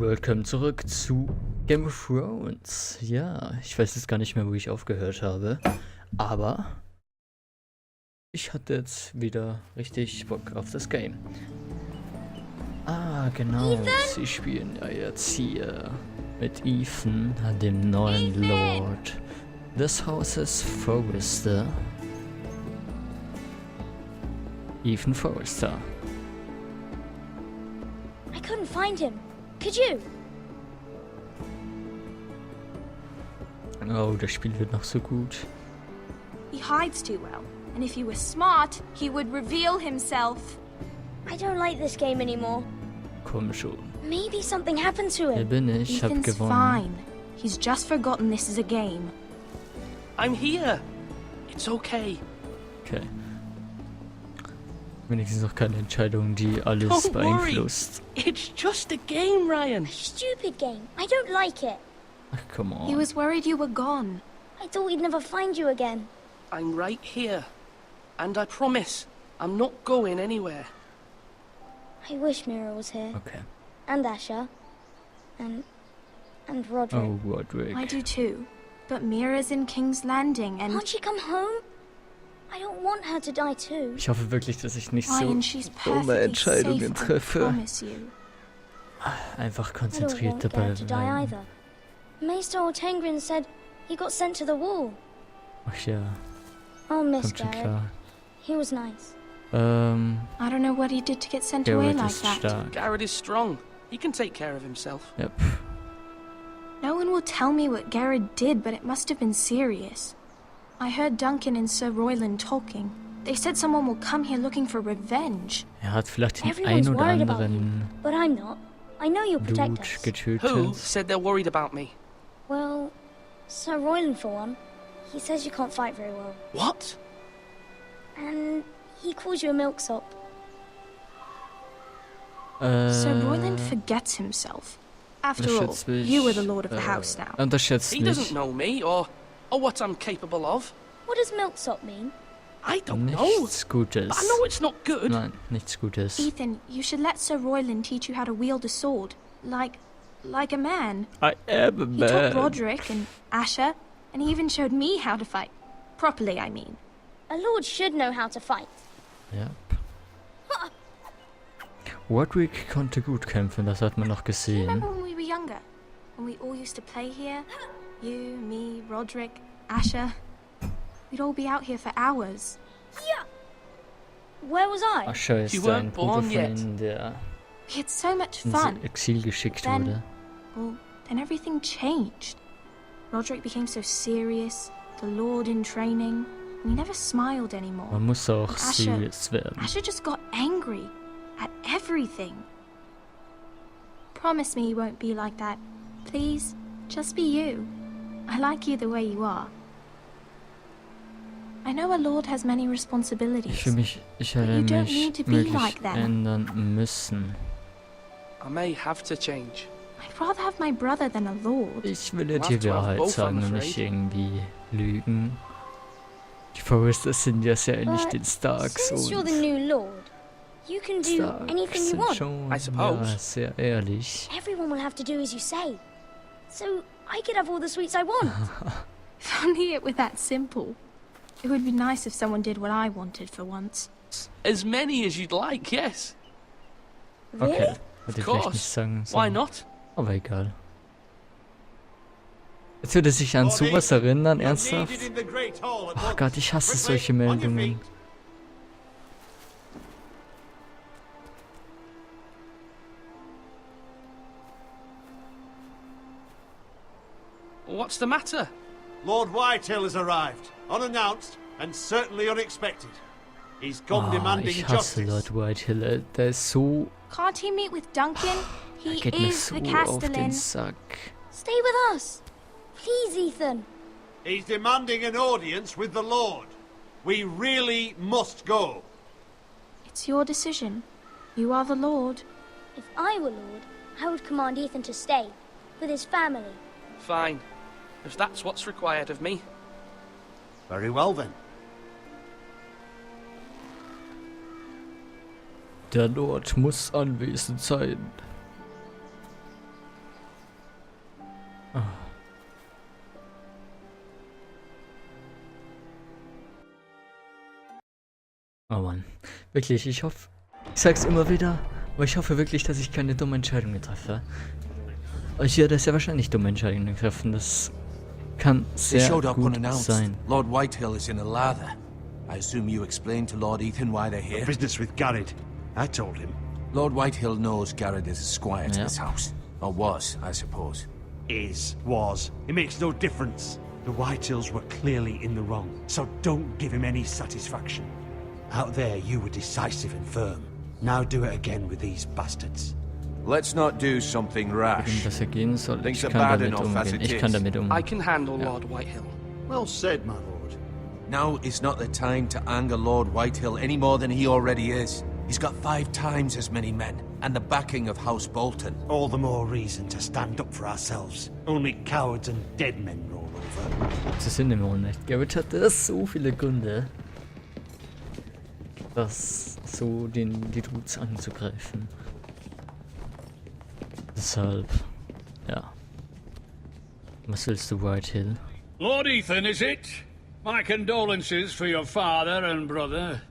Willkommen zurück zu Game of Thrones. Ja, ich weiß jetzt gar nicht mehr, wo ich aufgehört habe. Aber ich hatte jetzt wieder richtig Bock auf das Game. Ah, genau. Sie spielen ja jetzt hier mit Ethan, dem neuen Lord des Hauses Forrester. Ethan Forrester. I couldn't find him. Could you? Oh, das Spiel wird noch so gut. He hides too well, and if he were smart, he would reveal himself. I don't like this game anymore. Komm schon. Maybe something happened to Hier him. bin ich, hab Ethan's gewonnen. fine. He's just forgotten this is a game. I'm here. It's okay. Okay. Wenigstens noch keine Entscheidung, die alles Don't worry. beeinflusst. It's just a game, Ryan. Stupid game. I don't like it. Ach, come on. He was worried you were gone. I thought we'd never find you again. I'm right here. And I promise, I'm not going anywhere. I wish Mira was here. Okay. And Asher. And Roderick. Oh, Roderick. I do too. But Mira's in King's Landing and... Can't she come home? I don't want her to die too. Ich hoffe wirklich, dass ich nicht so Ryan, she's dumme perfectly Entscheidungen safe, I treffe. promise you. Einfach I don't konzentriert want dabei Garrett to die bleiben. either. Maester Ortengrin said he got sent to the wall. Ach ja, I'll miss kommt schon Garrett. klar. He was nice. I don't know what he did to get sent away Garrett like ist that. stark. Garrett is strong. He can take care of himself. Yep. No one will tell me what Garrett did, but it must have been serious. I heard Duncan and Sir Royland talking. They said someone will come here looking for revenge. Hat vielleicht den Everyone's ein oder worried about you, anderen but I'm not. I know you'll protect Dude us. Who getötet. said they're worried about me? Well, Sir Royland for one. He says you can't fight very well. What? And he calls you a milksop. Sir Royland forgets himself. After all, Unterschätzt mich. you are the lord of the house now. Unterschätzt He mich. doesn't know me or what I'm capable of. What does milksop mean? I don't know. Nichts Gutes. But I know it's not good. Nein, nichts Gutes. Ethan, you should let Sir Royland teach you how to wield a sword. Like a man. I am a He taught man. Roderick and Asher, and he even showed me how to fight. Properly, I mean. A lord should know how to fight. Ja. Roderick konnte gut kämpfen, das hat man noch Do you gesehen. remember when we were younger? When we all used to play here? You, me, Roderick, Asher. We'd all be out here for hours. Where was I? Asher ist You ein weren't Bruder born von yet. ihnen, der We had so much ins fun. Exil geschickt Then- wurde. Well, then everything changed. Roderick became so serious, the Lord in training, and he never smiled anymore. Man muss auch Asher- serious werden. Asher just got angry at everything. Promise me you won't be like that. Please, just be you. I like you the way you are. I know a lord has many responsibilities. Ich hätte you don't mich need to be möglich like them. ändern müssen. I may have to change. I'd rather have my brother than a lord. Ich will dir We'll die have to have Wahrheit both, sagen I'm und nicht afraid. irgendwie lügen. Die Forresters sind ja sehr ähnlich But den Starks since you're und the new lord, you can do Starks anything you sind want. schon I suppose. ja, sehr ehrlich. Everyone will have to do as you say. So I could have all the sweets I want. If only it were that simple. It would be nice if someone did what I wanted for once. As many as you'd like, yes. Really? Okay, hätte ich vielleicht course. nicht sagen Why sollen. not? Aber egal. Jetzt würde sich an sowas erinnern, ernsthaft? Oh Gott, ich hasse solche Meldungen. What's the matter? Lord Whitetail has arrived, unannounced and certainly unexpected. He's come demanding Ich hasse justice. Lord Whitehill, der ist so, Can't he meet with Duncan? He geht mir is so the auf den Castellan. Sack. Stay with us. Please, Ethan. He's demanding an audience with the Lord. We really must go. It's your decision. You are the Lord. If I were lord, I would command Ethan to stay with his family. Fine. If that's what's required of me. Very well then. Der Lord muss anwesend sein. Wirklich, ich hoffe, ich sag's immer wieder, aber ich hoffe wirklich, dass ich keine dummen Entscheidungen treffe. Ich werde sehr wahrscheinlich dumme Entscheidungen treffen, das kann They sehr showed up gut unannounced. sein. Lord Whitehill is in a lather. I assume you explained to Lord Ethan why they're here? Business with Garrett. I told him. Lord Whitehill knows Garrett is a squire to Yeah. this house. Or was, I suppose. Was. It makes no difference. The Whitehills were clearly in the wrong, so don't give him any satisfaction. Out there, you were decisive and firm. Now do it again with these bastards. Let's not do something rash. Dass er gehen soll, Things ich are kann bad damit enough as umgehen. it Ich kann is. damit I umgehen. can handle Lord Whitehill. Well said, my lord. Now is not the time to anger Lord Whitehill any more than he already is. He's got 5 times as many men, and the backing of House Bolton. All the more reason to stand up for ourselves. Only cowards and dead men roll over. Sie sind immer nicht. Garrett hatte so viele Gründe, die Dudes anzugreifen. Deshalb, ja. Was willst du, Whitehill? Lord Ethan, is it? My condolences for your father and brother.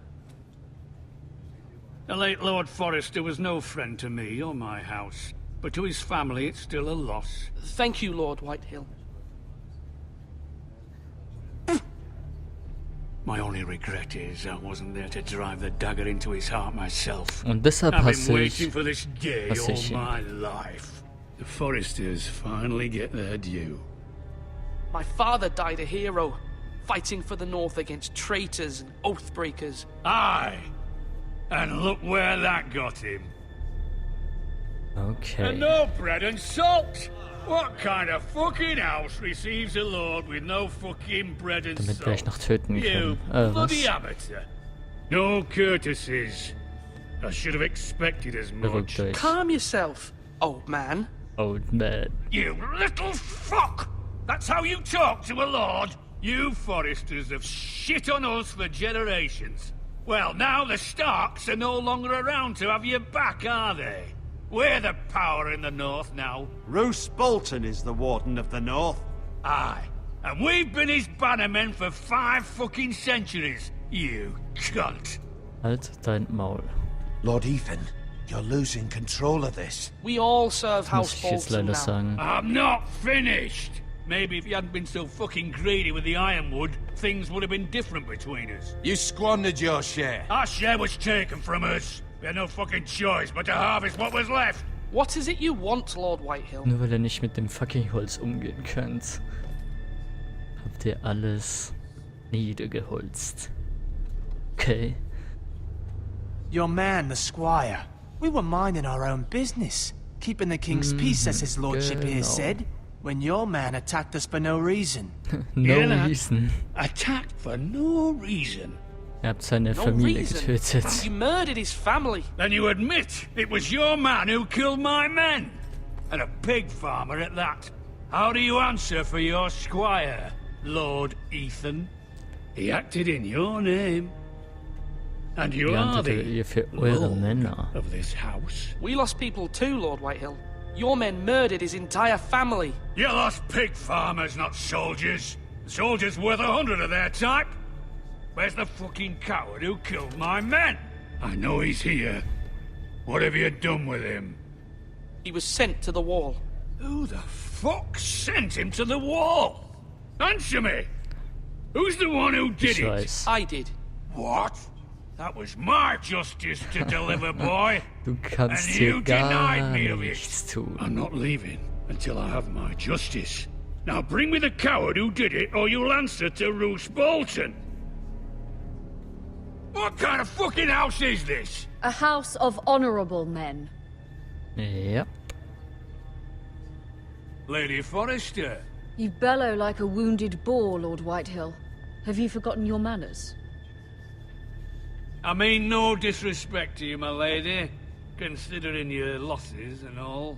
The late Lord Forrester was no friend to me or my house, but to his family it's still a loss. Thank you, Lord Whitehill. My only regret is I wasn't there to drive the dagger into his heart myself. Und deshalb I've hasse been ich, waiting for this day hasse all ich ihn. my life. The Forresters finally get their due. My father died a hero, fighting for the North against traitors and oath-breakers. Aye! And look where that got him. Okay. And no bread and salt! What kind of fucking house receives a lord with no fucking bread and Damit wir euch salt? noch töten You können. bloody Was? amateur. No courtesies. I should have expected as Beruhigt much. euch. Calm yourself, old man. Old man. You little fuck! That's how you talk to a lord? You Foresters have shit on us for generations. Well, now the Starks are no longer around to have your back, are they? We're the power in the north now. Roose Bolton is the Warden of the North. Aye. And we've been his bannermen for 5 fucking centuries, you cunt. Halt dein Maul. Lord Ethan, you're losing control of this. We all serve Muss House ich jetzt Bolton leider now. sagen. I'm not finished. Maybe if you hadn't been so fucking greedy with the ironwood, things would have been different between us. You squandered your share. Our share was taken from us. We had no fucking choice but to harvest what was left. What is it you want, Lord Whitehill? Nur weil ihr nicht mit dem fucking Holz umgehen könnt, habt ihr alles niedergeholzt. Okay. Your man, the squire. We were minding our own business, keeping the king's peace, as his lordship here genau. said, when your man attacked us for no reason. No Yeah. reason. Attacked for no reason. Ihr habt seine No Familie reason. getötet. You murdered his family. Then you admit it was your man who killed my men. And a pig farmer at that. How do you answer for your squire, Lord Ethan? He acted in your name. And you Wie are handelt the ihr für eure lord Männer? of this house. We lost people too, Lord Whitehill. Your men murdered his entire family. You lost pig farmers, not soldiers. Soldiers worth 100 of their type. Where's the fucking coward who killed my men? I know he's here. What have you done with him? He was sent to the wall. Who the fuck sent him to the wall? Answer me! Who's the one who did Ich it? weiß. I did. What? That was my justice to deliver, boy. Du kannst And hier you denied gar me of nichts it. tun. I'm not leaving until I have my justice. Now bring me the coward who did it, or you'll answer to Roose Bolton. What kind of fucking house is this? A house of honorable men. Ja. Lady Forrester. You bellow like a wounded boar, Lord Whitehill. Have you forgotten your manners? I mean no disrespect to you, my lady, considering your losses and all.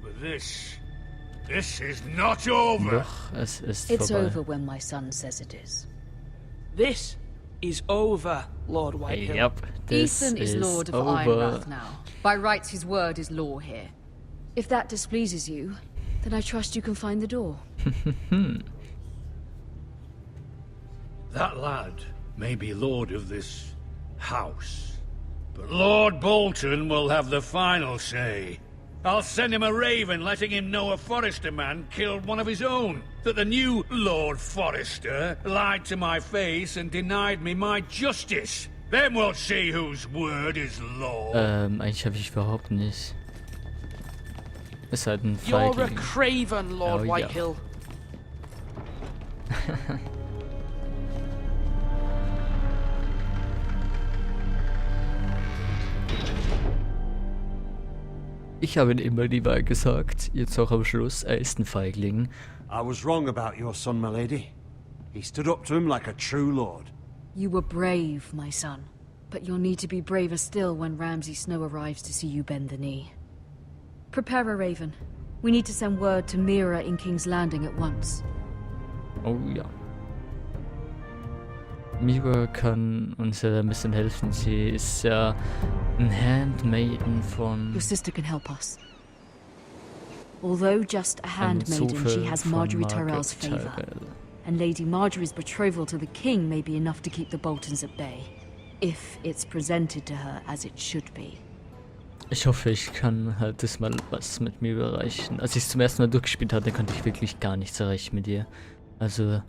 But this is not over. Doch, es ist It's vorbei. over when my son says it is. This is over, Lord Whitehill. Yep, this Ethan is Lord of over. Ironrath now. By rights, his word is law here. If that displeases you, then I trust you can find the door. That lad may be lord of this house, But Lord Bolton will have the final say. I'll send him a raven letting him know a Forrester man killed one of his own. That the new Lord Forrester lied to my face and denied me my justice. Then we'll see whose word is law. Eigentlich habe ich überhaupt nicht. Ist halt ein You're a Feigling. craven, Lord Oh, yeah. Whitehill. Ich habe immer die Wahl gesagt, jetzt auch am Schluss, er ist ein Feigling. I was wrong about your son, my lady. He stood up to him like a true lord. You were brave, my son. But you'll need to be braver still when Ramsay Snow arrives to see you bend the knee. Prepare a raven. We need to send word to Mira in King's Landing at once. Oh ja. Mira kann uns ja ein bisschen helfen. Sie ist ja ein Handmaiden von... Your sister can help us. Although just a handmaiden, she has Marjorie Tyrell's favor. And Lady Marjorie's betrothal to the king may be enough to keep the Boltons at bay. If it's presented to her as it should be. Ich hoffe, ich kann halt das mal was mit mir erreichen. Als ich es zum ersten Mal durchgespielt hatte, konnte ich wirklich gar nichts erreichen mit ihr. Also,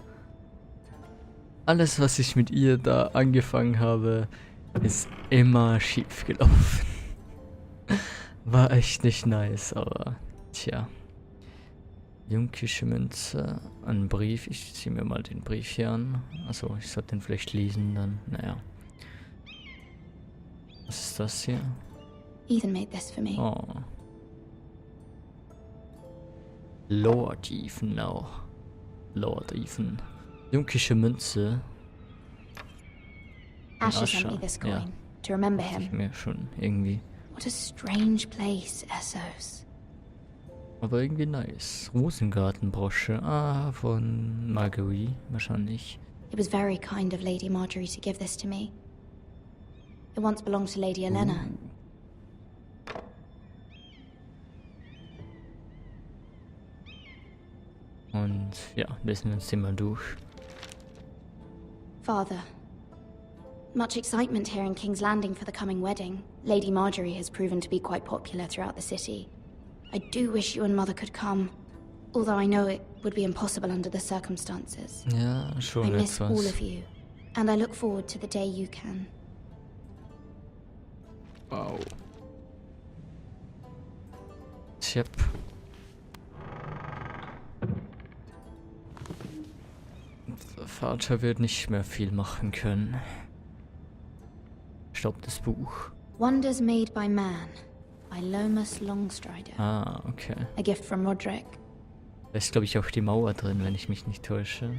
alles, was ich mit ihr da angefangen habe, ist immer schief gelaufen. War echt nicht nice, aber tja. Jungkische Münze, ein Brief. Ich ziehe mir mal den Brief hier an. Also, ich sollte den vielleicht lesen, dann, naja. Was ist das hier? Ethan made this for me. Oh. Lord Ethan auch. Lord Ethan. Jungkische Münze. Asher sent me this coin ja. to remember Dachte ich him. mir schon irgendwie. What a strange place, Essos. Aber irgendwie nice. Rosengartenbrosche. Ah, von Marguerite wahrscheinlich. It was very kind of Lady Marjorie to give this to me. It once belonged to Lady Elena. Und ja, lesen wir uns den mal durch. Father, much excitement here in King's Landing for the coming wedding. Lady Marjorie has proven to be quite popular throughout the city. I do wish you and Mother could come, although I know it would be impossible under the circumstances. Ja, I schon miss all etwas. of you, and I look forward to the day you can. Wow. Tja. Der Vater wird nicht mehr viel machen können. Stopp das Buch. Wonders Made by Man by Lomas Longstrider. Ah, okay. A gift from Roderick. Da ist, glaube ich, auch die Mauer drin, wenn ich mich nicht täusche.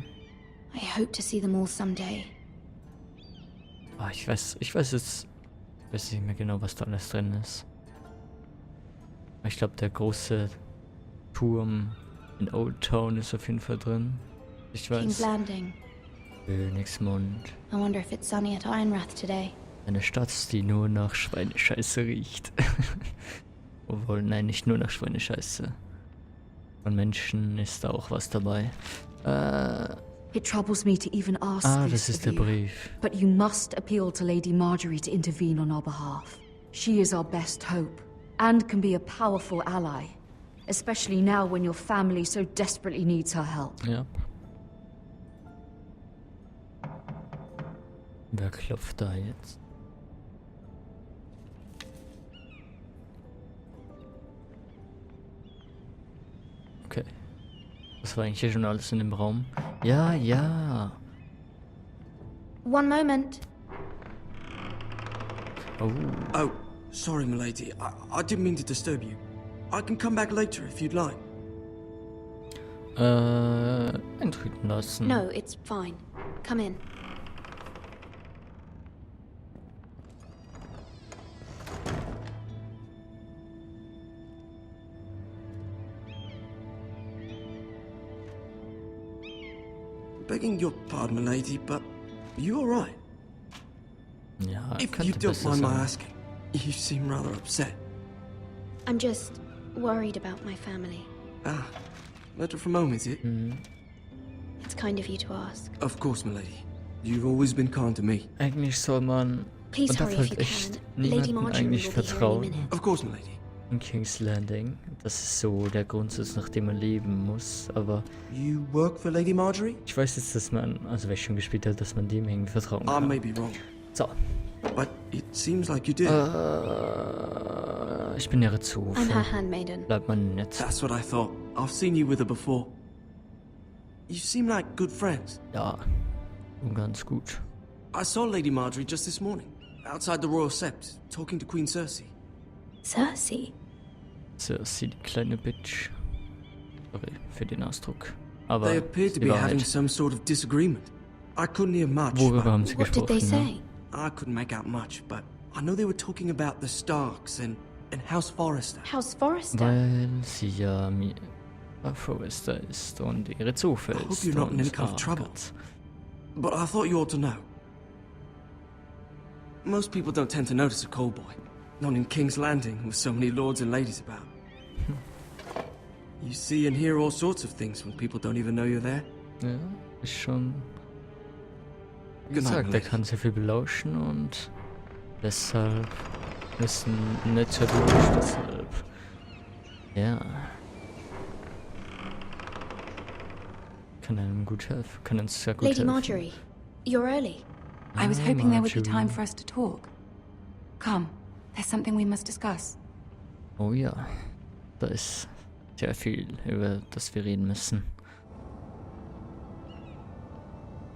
I hope to see them all someday. Ah, ich weiß nicht mehr genau, was da alles drin ist. Ich glaube, der große Turm in Old Town ist auf jeden Fall drin. Ich King's weiß. Landing. Königsmund. I wonder if it's sunny at Ironrath today. Eine Stadt, die nur nach Schweinescheiße riecht. Obwohl, nein, nicht nur nach Schweinescheiße. Von Menschen ist da auch was dabei. It troubles me to even ask Das this ist of der you, Brief. but you must appeal to Lady Marjorie to intervene on our behalf. She is our best hope, and can be a powerful ally. Especially now when your family so desperately needs her help. Ja. Wer klopft da jetzt? Okay. Das war eigentlich hier schon alles in dem Raum. Ja, ja. One moment. Oh. Oh, sorry, milady. I didn't mean to disturb you. I can come back later if you'd like. Eintreten lassen. No, it's fine. Come in. Begging your pardon, milady, but are you alright? Ja, If you könnte don't besser mind my sein. asking, you seem rather upset. I'm just worried about my family. Ah, letter from home, is it? It's kind of you to ask. Of course, milady. You've always been kind to me. Eigentlich soll man Please Man darf hurry if halt you echt can. Lady niemandem Marjorie eigentlich will be here any vertrauen minute. Of course, milady. in King's Landing. Das ist so der Grundsatz, nach dem man leben muss. Aber You work for Lady Marjorie? ich weiß jetzt, dass man, also weil ich schon gespielt habe, dass man dem irgendwie vertrauen I kann. may be wrong, So. but it seems like you do. Ich bin ihre Zofe. I'm her handmaiden. Bleibt man nett. That's what I thought. I've seen you with her before. You seem like good friends. Ja, ganz gut. I saw Lady Marjorie just this morning, outside the Royal Sept, talking to Queen Cersei. Cersei? Cersei, die kleine Bitch. Sorry für den Ausdruck. Aber They appeared to be die having Wahrheit. some sort of disagreement. I couldn't hear much. Worüber but haben sie What did they gesprochen? say? Ne? I couldn't make out much, but I know they were talking about the Starks and House Forrester. House Forrester? Weil sie ja Forrester ist und ihre Zofe I hope ist. you're not in any und- kind of oh trouble. Gott. But I thought you ought to know. Most people don't tend to notice a callboy. Not in King's Landing with so many lords and ladies about. You see and hear all sorts of things when people don't even know you're there. Ja, ist schon wie Good night, gesagt, er milady. kann sehr viel belauschen und deshalb ist ein netter Dusch, deshalb. Ja. Kann einem gut helfen, kann uns sehr gut Lady helfen. Marjorie, you're early. I was Hi, hoping there would be Marjorie. time for us to talk. Come, there's something we must discuss. Oh ja, da ist sehr viel, über das wir reden müssen.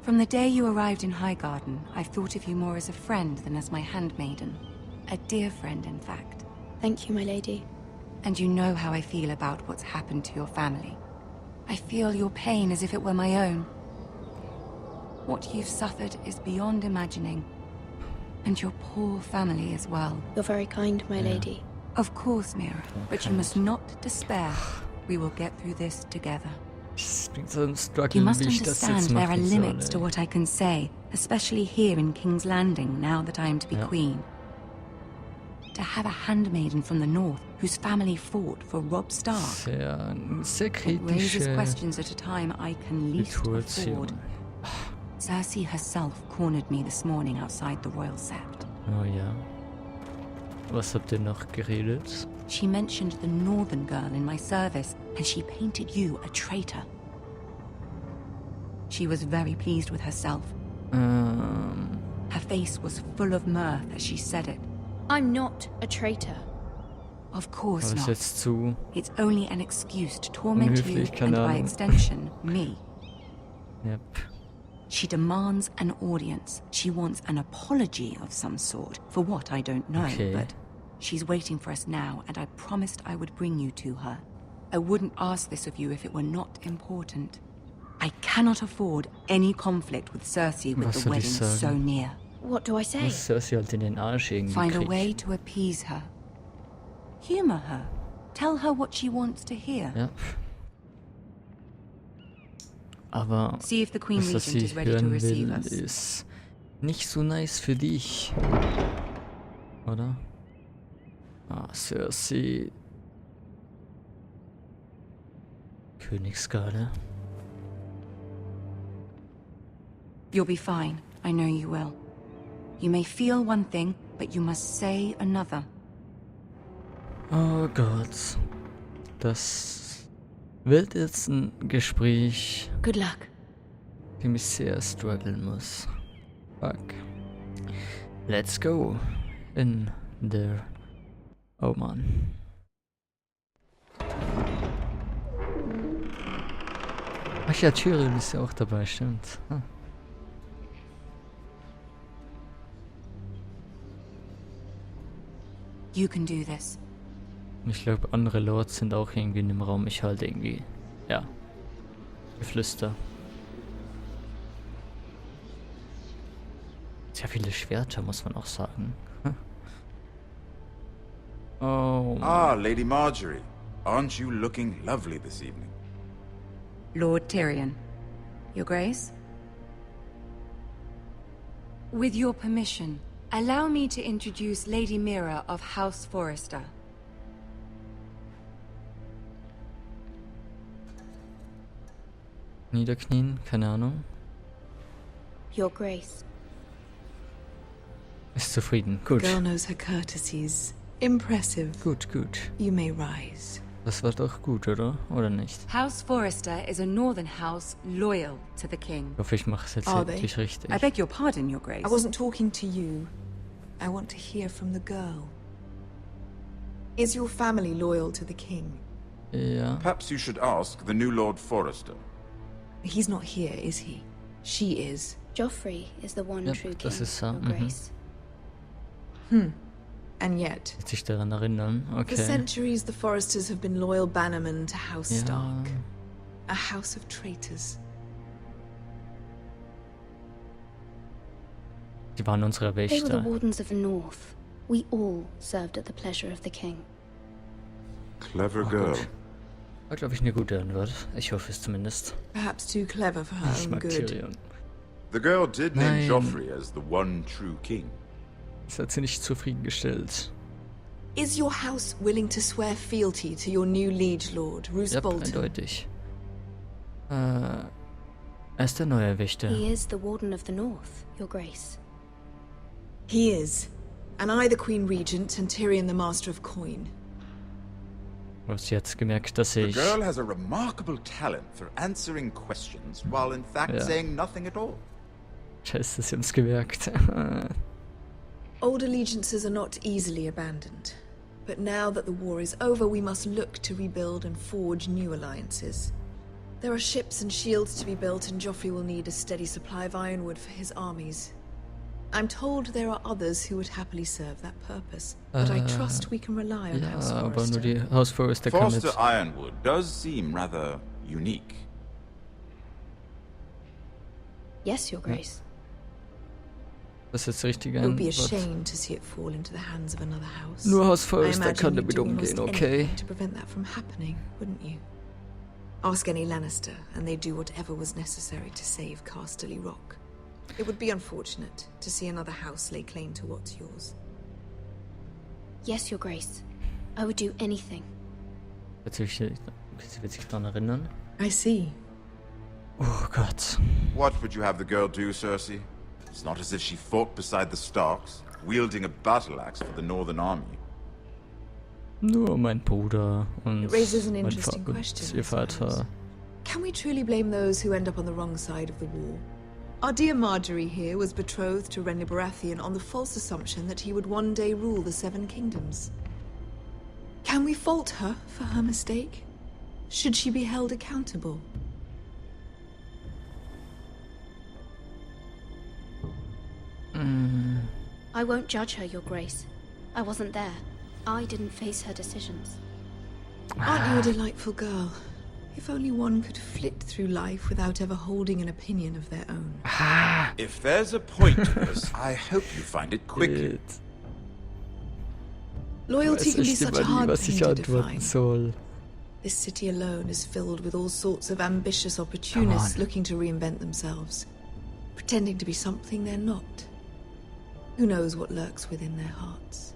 From the day you arrived in Highgarden, I've thought of you more as a friend than as my handmaiden. A dear friend, in fact. Thank you, my lady. And you know how I feel about what's happened to your family. I feel your pain as if it were my own. What you've suffered is beyond imagining. And your poor family as well. You're very kind, my lady. Of course, Mira, but you must not despair. We will get through this together. Das klingt so ein Struggle, You must wie ich das understand jetzt there are machen limits to soll. what I can say, especially here in King's Landing, now that I am to be Ja. queen. To have a handmaiden from the north whose family fought for Robb Stark. Sehr It raises kritische questions at a time I can least Situation. afford. Cersei herself cornered me this morning outside the Royal Sept. Oh ja. Was habt ihr noch geredet? She mentioned the northern girl in my service, and she painted you a traitor. She was very pleased with herself. Her face was full of mirth as she said it. I'm not a traitor. Of course Aber ist not. jetzt zu. It's only an excuse to torment you Unhöflich, keine and by Ahnung. extension, me. Yep. She demands an audience. She wants an apology of some sort. For what, I don't know, Okay. but she's waiting for us now, and I promised I would bring you to her. I wouldn't ask this of you if it were not important. I cannot afford any conflict with Cersei with Was the soll ich wedding so sagen? near. What do I say? Muss Cersei halt in den Arsch irgendwie Find a way kriegen. to appease her. Humor her. Tell her what she wants to hear. Ja. Aber See if the Queen das, was Regent sie is ready to hören receive will, us. ist nicht so nice für dich. Oder? Ah, Cersei. Königsgarde. You'll be fine. I know you will. You may feel one thing, but you must say another. Oh Gott. Das wird jetzt ein Gespräch, Good luck. dem ich sehr strugglen muss. Fuck. Let's go. In der... Oh Mann. Ach ja, Tyrion ist ja auch dabei, stimmt. Ah. You can do this. Ich glaube, andere Lords sind auch irgendwie in dem Raum. Ich halt irgendwie... Ja. Geflüster. Sehr viele Schwerter, muss man auch sagen. Hm. Oh. Ah, Lady Marjorie. Aren't you looking lovely this evening? Lord Tyrion. Your Grace? With your permission, allow me to introduce Lady Mira of House Forrester. Niederknien, keine Ahnung. Your Grace. Ist zufrieden. Gut. Girl knows her courtesies. Impressive. Gut, gut. You may rise. Das war doch gut, oder? Oder nicht? House Forrester is a northern house loyal to the king. Ich hoffe, ich mache es jetzt Are they? wirklich richtig. I beg your pardon, Your Grace. I wasn't talking to you. I want to hear from the girl. Is your family loyal to the king? Ja. Perhaps you should ask the new Lord Forrester. He's not here, is he? She is. Joffrey is the one Ja, true king, das ist so. Your Grace. And yet, Jetzt sich daran erinnern. for Okay. centuries the Forresters have been loyal bannermen to House Ja. Stark. A house of traitors. Die waren unsere They were the Wächter. Wardens of the North. We all served at the pleasure of the king. Clever Oh, girl. gut. War, glaube ich, eine gute Antwort. Ich hoffe es zumindest. Perhaps too clever for her Ich own mag good. Tyrion. The girl did name Nein. Joffrey as the one true king. Das hat sie nicht zufriedengestellt. Is your house willing to swear fealty to your new liege lord, Roose Ja, Bolton? eindeutig. Er ist der neue Wächter. He is the Warden of the North, Your Grace. He is. And I the Queen Regent and Tyrion the Master of Coin. Du hast jetzt gemerkt, dass The ich... girl has a remarkable talent for answering questions while in fact Ja. saying nothing at all. Scheiße, sie haben's gemerkt. Old allegiances are not easily abandoned. But now that the war is over, we must look to rebuild and forge new alliances. There are ships and shields to be built, and Joffrey will need a steady supply of ironwood for his armies. I'm told there are others who would happily serve that purpose, but I trust we can rely on Ja, House aber nur Forrester. die House Forrester kann Forster mit... Ironwood does seem rather unique. Yes, Your Grace. Das ist das richtige It would be a Antwort. shame to see it fall into the hands of another house. Nur House I Forrester imagine kann you'd damit do almost umgehen, okay? anything to prevent that from happening, wouldn't you? Ask any Lannister, and they'd do whatever was necessary to save Casterly Rock. It would be unfortunate to see another house lay claim to what's yours. Yes, Your Grace. I would do anything. Sie wird sich daran erinnern. I see. Oh Gott. What would you have the girl do, Cersei? It's not as if she fought beside the Starks, wielding a battle axe for the Northern Army. Nur mein Bruder und It raises an mein interesting Vater, question, ihr I suppose. Vater. Can we truly blame those who end up on the wrong side of the war? Our dear Marjorie here was betrothed to Renly Baratheon on the false assumption that he would one day rule the Seven Kingdoms. Can we fault her for her mistake? Should she be held accountable? I won't judge her, Your Grace. I wasn't there. I didn't face her decisions. Aren't you a delightful girl? If only one could flit through life without ever holding an opinion of their own. If there's a point to this, I hope you find it quickly. Loyalty can be such a hard was thing ich to antworten define. soll. This city alone is filled with all sorts of ambitious opportunists looking to reinvent themselves, pretending to be something they're not. Who knows what lurks within their hearts?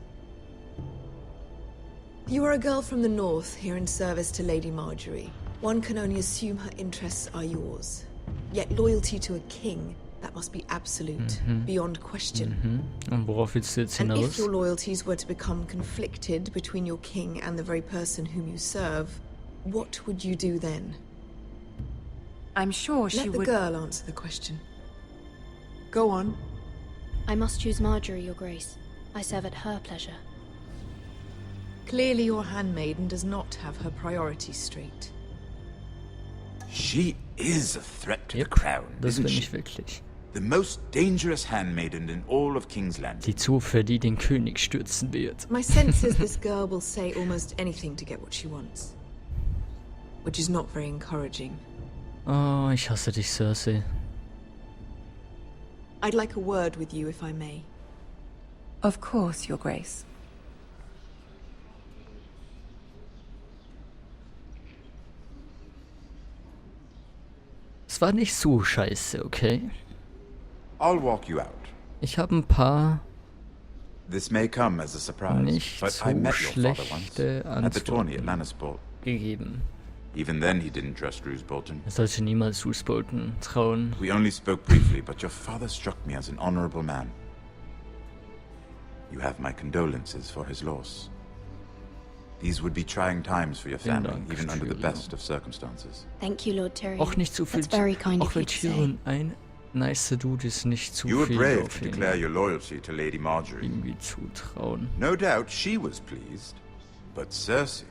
You are a girl from the north, here in service to Lady Marjorie. One can only assume her interests are yours. Yet loyalty to a king, that must be absolute, beyond question. Und worauf willst du jetzt And if hinaus? your loyalties were to become conflicted between your king and the very person whom you serve, what would you do then? I'm sure she Let the would... girl answer the question. Go on. I must choose Marjorie, Your Grace. I serve at her pleasure. Clearly your handmaiden does not have her priorities straight. She is a threat to Yep, the crown, das isn't bin she? ich wirklich. The most dangerous handmaiden in all of King's Landing. Die Zofe, die den König stürzen wird. My sense is this girl will say almost anything to get what she wants. Which is not very encouraging. Oh, ich hasse dich, Cersei. I'd like a word with you, if I may. Of course, Your Grace. Es war nicht so scheiße, okay? I'll walk you out. Ich habe ein paar This may come as a surprise, nicht but so I met your father once schlechte at the tourney at Antworten Lannisport. gegeben. Even then, he didn't trust Roose Bolton. Er sollte niemals Roose Bolton trauen. We only spoke briefly, but your father struck me as an honorable man. You have my condolences for his loss. These would be trying times for your family, even under the best of circumstances. Thank you, Lord Tyrion. Auch nicht zu viel. That's very kind Auch of you wenn to say. Tyrion ein nice Dude ist, nicht zu You were viel brave auf to ihn declare your loyalty to Lady Marjorie. irgendwie zutrauen. No doubt she was pleased. But Cersei,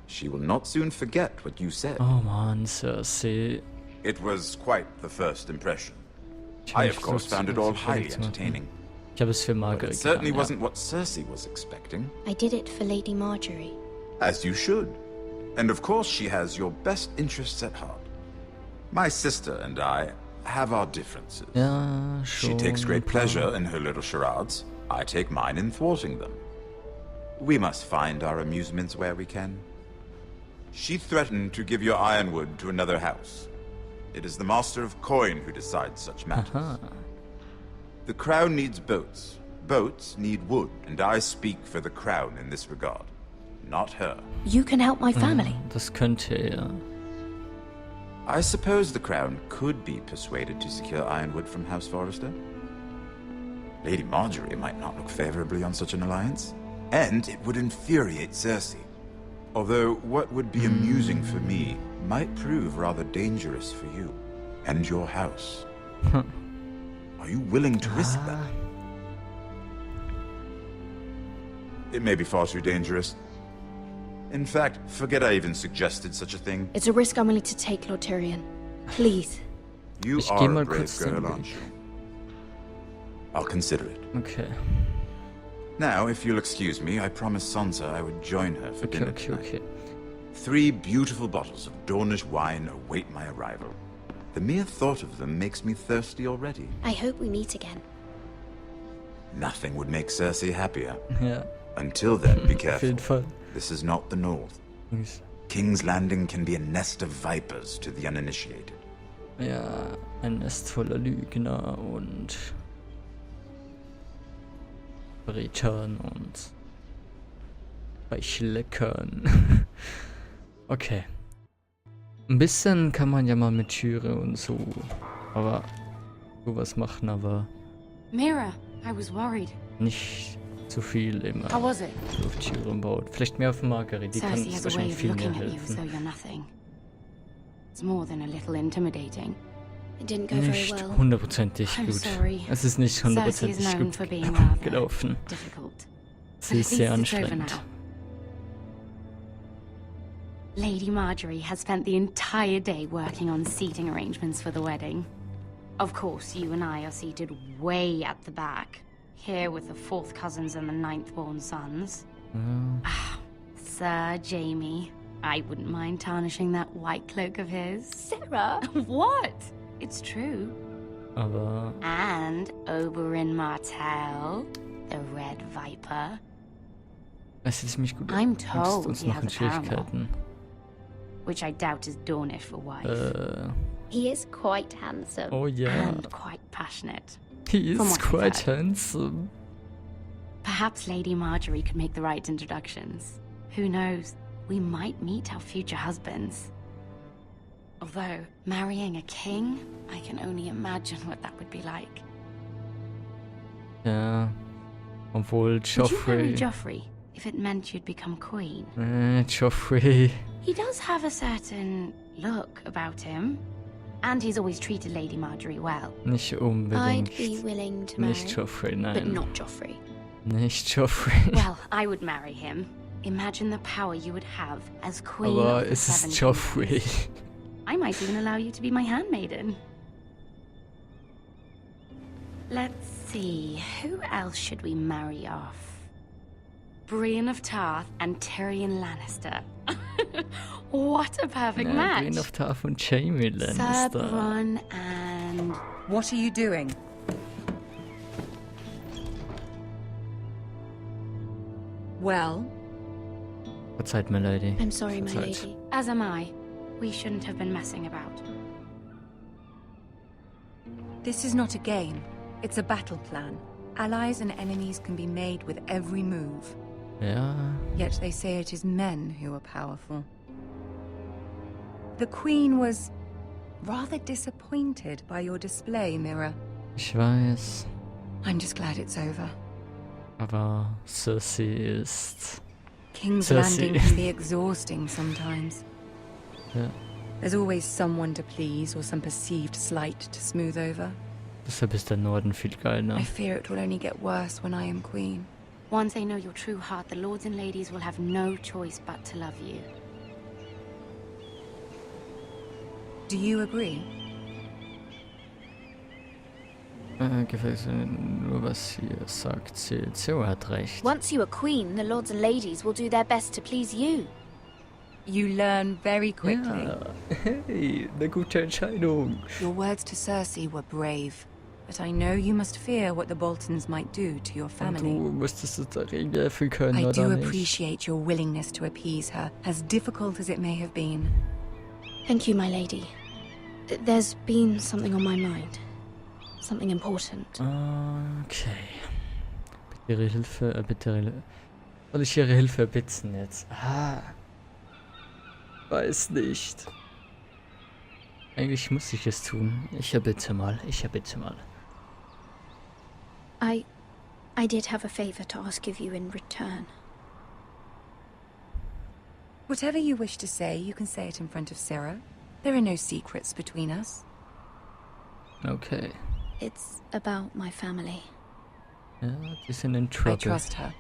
she will not soon forget what you said. Oh man, Cersei. It was quite the first impression. I, of course, found it all highly entertaining. Ich habe es für But Margaret it certainly getan, wasn't what Cersei was expecting. I did it for Lady Marjorie. As you should. And of course she has your best interests at heart. My sister and I have our differences. Ja, She schon takes great ein paar. pleasure in her little charades. I take mine in thwarting them. We must find our amusements where we can. She threatened to give your ironwood to another house. It is the Master of Coin who decides such matters. Aha. The crown needs boats. Boats need wood, and I speak for the crown in this regard. Not her. You can help my family. Das könnte er. I suppose the crown could be persuaded to secure ironwood from House Forrester. Lady Marjorie might not look favorably on such an alliance, and it would infuriate Cersei. Although what would be amusing for me might prove rather dangerous for you and your house. Are you willing to risk that? It may be far too dangerous. In fact, forget I even suggested such a thing. It's a risk I'm willing to take, Lord Tyrion. Please. You Ich geh are mal a brave kurz den girl, Weg. aren't you? I'll consider it. Okay. Now, if you'll excuse me, I promised Sansa I would join her for Okay, dinner okay, tonight. okay. 3 beautiful bottles of Dornish wine await my arrival. The mere thought of them makes me thirsty already. I hope we meet again. Nothing would make Cersei happier. Ja. Until then, be Auf careful. jeden Fall. This is not the North. Yes. King's Landing can be a nest of vipers to the uninitiated. Ja, ein Nest voller Lügner und Verrätern und Beichleckern. Okay. Ein bisschen kann man ja mal mit Türe und so, aber sowas machen, aber Mira, I was worried. nicht zu viel immer How was it? so auf Türen baut. Vielleicht mehr auf Margaret, die kann Cersei uns has a way wahrscheinlich of viel mehr looking at you as though helfen. you're nothing. It's more than a little intimidating. It didn't go very Nicht well. hundertprozentig I'm gut. sorry. Es ist nicht Cersei is hundertprozentig known gut for being rather gelaufen. difficult. Sie But ist at sehr least it's over anstrengend. now. Lady Marjorie has spent the entire day working on seating arrangements for the wedding. Of course, you and I are seated way at the back, here with the 4th cousins and the 9th-born sons. Ah, Sir Jaime. I wouldn't mind tarnishing that white cloak of his. Sarah! What? It's true. Aber And Oberyn Martell, the Red Viper. es ist ziemlich gut. I'm Angst, told uns he noch has in a paramour, Schwierigkeiten. which I doubt is Dornish for wife. He is quite handsome. Oh yeah. And quite passionate. He From is what I've quite heard. handsome. Perhaps Lady Marjorie could make the right introductions. Who knows? We might meet our future husbands. Although, marrying a king, I can only imagine what that would be like. Ja. Obwohl Would you marry Joffrey. Joffrey if it meant you'd become queen? Joffrey. He does have a certain look about him. And he's always treated Lady Marjorie well. Nicht I'd unbedingt. be willing to marry, Nicht Joffrey, but nein. not Joffrey. Nicht Joffrey. Well, I would marry him. Imagine the power you would have as queen Aber of the es ist 7 Joffrey. kingdoms. I might even allow you to be my handmaiden. Let's see, who else should we marry off? Brienne of Tarth and Tyrion Lannister. What a perfect Ja, match. Brienne of Tarth und Jaime Sir Lannister. Bronn and... What are you doing? Well? Verzeiht mir, Lady. I'm sorry, my Verzeiht. lady. As am I. We shouldn't have been messing about. This is not a game. It's a battle plan. Allies and enemies can be made with every move. Ja. Yet they say it is men who are powerful. The Queen was rather disappointed by your display, Mira. Ich weiß. I'm just glad it's over. Aber Cersei ist... King's Cersei. Landing can be exhausting sometimes. Ja, There's always someone to please or some perceived slight to smooth over. deshalb ist der Norden viel geiler. I fear it will only get worse when I am queen. Once they know your true heart, the lords and ladies will have no choice but to love you. Do you agree? Gefällt nur, was sie sagt. Zero hat recht. Once you are queen, the lords and ladies will do their best to please you. You learn very quickly. Ja, hey, eine gute Entscheidung. Your words to Cersei were brave, but I know you must fear what the Boltons might do to your Und family. du müsstest es dagegen helfen können, I oder do nicht? appreciate your willingness to appease her, as difficult as it may have been. Thank you, my lady. There's been something on my mind. Something important. Okay. Bitte Ihre Hilfe, Soll ich Ihre Hilfe erbitten jetzt? Weiß nicht. Eigentlich muss ich es tun. Ich erbitte mal. I did have a favor to ask of you in return. Whatever you wish to say, you can say it in front of Sarah. There are no secrets between us. Okay. It's about my family. Ja, die sind in Trouble. I trust her.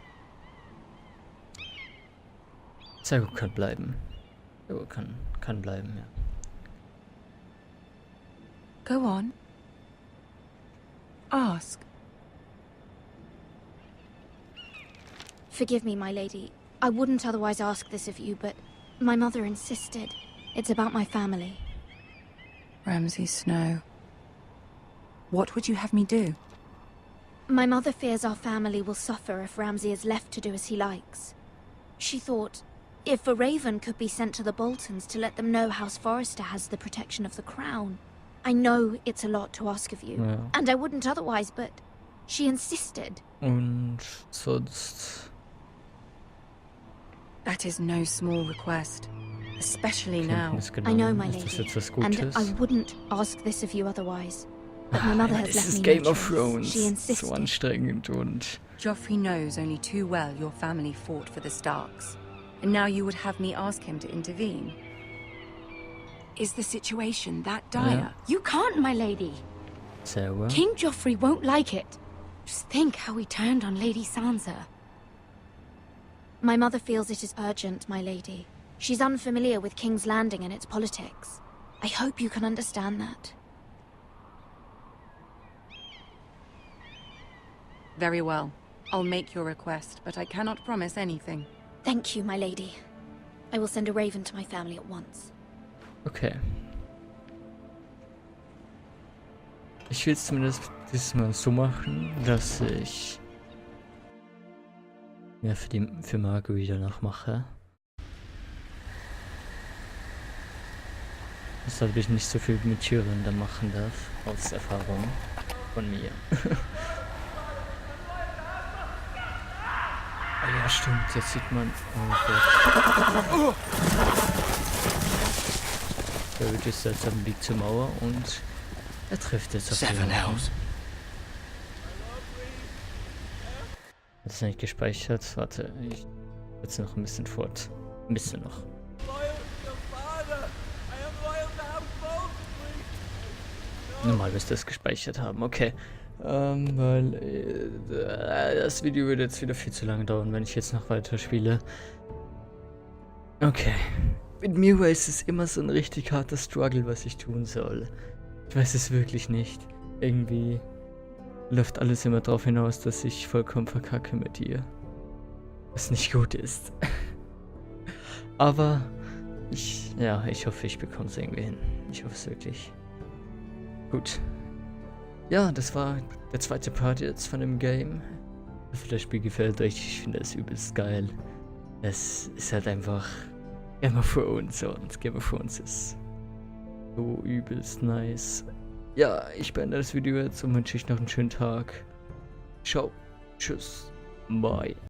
Sehr gut, kann bleiben. Sehr gut, kann bleiben, ja. Go on. Ask. Forgive me, my lady. I wouldn't otherwise ask this of you, but my mother insisted. It's about my family. Ramsay Snow. What would you have me do? My mother fears our family will suffer if Ramsay is left to do as he likes. She thought, if a raven could be sent to the Boltons to let them know House Forrester has the protection of the crown. I know it's a lot to ask of you, Ja. and I wouldn't otherwise, but she insisted. Und sonst... That is no small request, especially now. Kenntnis I know, genommen. my Ist das lady, jetzt was and Gutes? I wouldn't ask this of you otherwise. But my mother has Das left ist me Game no of choice. Thrones. She insisted. So anstrengend und... Joffrey knows only too well your family fought for the Starks, and now you would have me ask him to intervene. Is the situation that dire? You can't, my lady. Sehr well. King Joffrey won't like it. Just think how he turned on Lady Sansa. My mother feels it is urgent, my lady. She's unfamiliar with King's Landing and its politics. I hope you can understand that. Very well. I'll make your request, but I cannot promise anything. Thank you, my lady. I will send a raven to my family at once. Okay. Ich will es zumindest diesmal so machen, dass ich ja für Marguerite danach mache. Weshalb ich nicht so viel mit Tyrion dann machen darf, aus Erfahrung von mir. Ah ja, stimmt, jetzt sieht man... Oh Gott. Der ist jetzt am Weg zur Mauer und er trifft jetzt auf die Mauer. Hat es nicht gespeichert? Warte, ich setze noch ein bisschen fort. Ein bisschen noch. Normal müsste es gespeichert haben, okay. Weil das Video würde jetzt wieder viel zu lange dauern, wenn ich jetzt noch weiter spiele. Okay. Mit Mira ist es immer so ein richtig harter Struggle, was ich tun soll. Ich weiß es wirklich nicht. Irgendwie läuft alles immer darauf hinaus, dass ich vollkommen verkacke mit ihr. Was nicht gut ist. Aber ich hoffe, ich bekomme es irgendwie hin. Ich hoffe es wirklich. Gut. Ja, das war der zweite Part jetzt von dem Game. Ich hoffe, das Spiel gefällt euch. Ich finde es übelst geil. Es ist halt einfach Game of Thrones und Game of Thrones ist so übelst nice. Ja, ich beende das Video jetzt und wünsche euch noch einen schönen Tag. Ciao. Tschüss. Bye.